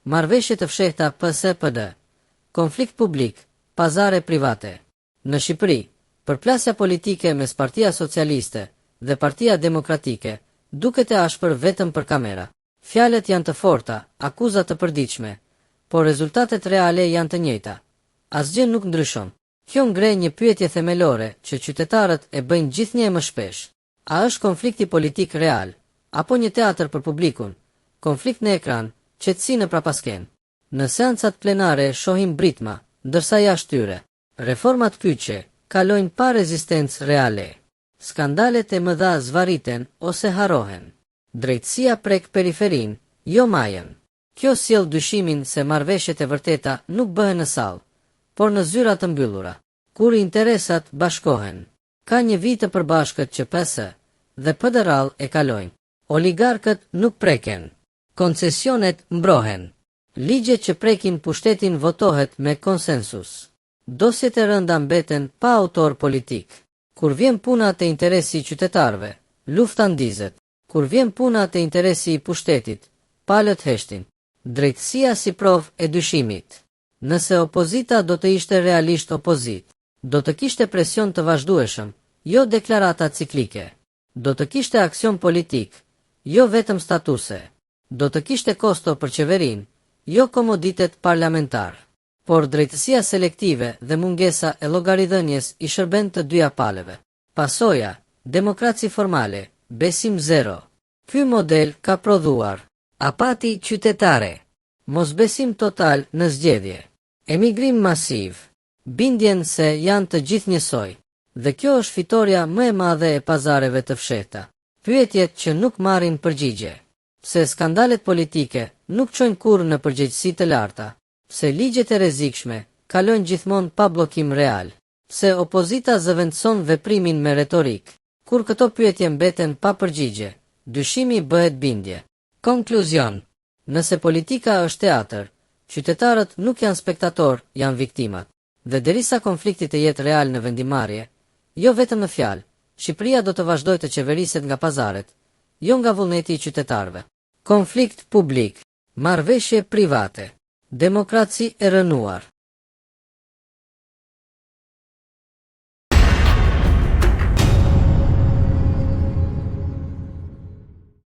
marrëveshje të fshehta PS-PD, konflikt publik, pazare private. Në Shqipëri, përplasja politike mes Partia Socialiste dhe Partia Demokratike duket e ashpër vetëm për kamera. Fjalët janë të forta, akuzat të përditshme, por rezultatet reale janë të njëjta. Asgjë nuk ndryshon. Kjo ngre një pyetje themelore që qytetarët e bëjnë gjithnjë më shpesh. A është konflikti politik real, apo një teatër për publikun, konflikt në ekran, qetësi në prapasken? Në seancat plenare shohim britma, ndërsa jashtë tyre, reformat kyçe kalojnë pa rezistencë reale. Skandalet e mëdha zvariten ose harrohen. Drejtësia prek periferin, jo majën. Kjo sjell dyshimin se marrëveshjet e vërteta nuk bëhen në sallë, por në zyra të mbyllura, kur interesat bashkohen. Ka një vit të përbashkët që PS dhe PD e kalojnë. Oligarkët nuk preken. Koncesionet mbrohen. Ligjet që prekin pushtetin votohet me konsensus. Dosjet e rënda mbeten pa autor politik. Kur vjen puna te interesi i qytetarëve, lufta ndizet. Kur vjen puna te interesi i pushtetit, palët heshtin. Drejtësia si provë e dyshimit. Nëse opozita do të ishte realisht opozit, do të kishte presion të vazhdueshëm, jo deklarata ciklike. Do të kishte aksion politik, jo vetëm statuse. Do të kishte kosto për qeverin, jo komoditet parlamentar. Por drejtësia selektive dhe mungesa e llogaridhënies i shërben të dyja palëve. Pasoja, demokraci formale, besim zero. Ky model ka prodhuar apati qytetare, mosbesim total në zgjedhje, emigrim masiv, bindjen se janë të gjithë njësoj, dhe kjo është fitoria më e madhe e pazareve të fshehta. Pyetjet që nuk marrin përgjigje. Pse skandalet politike nuk çojnë kurrë në përgjegjësi të larta? Pse ligjet e rrezikshme kalojnë gjithmonë pa bllokim real? Pse opozita zëvendëson veprimin me retorik? Kur këto pyetje mbeten pa përgjigje, dyshimi bëhet bindje. Konkluzion. Nëse politika është teatër, qytetarët nuk janë spektator, janë viktimat. Dhe derisa konflikti të jetë real në vendimarrje, jo vetëm në fjalë, Shqipëria do të vazhdojë të qeveriset nga pazaret, jo nga vullneti i qytetarëve. Konflikt publik, marrëveshje private, demokraci e rënuar.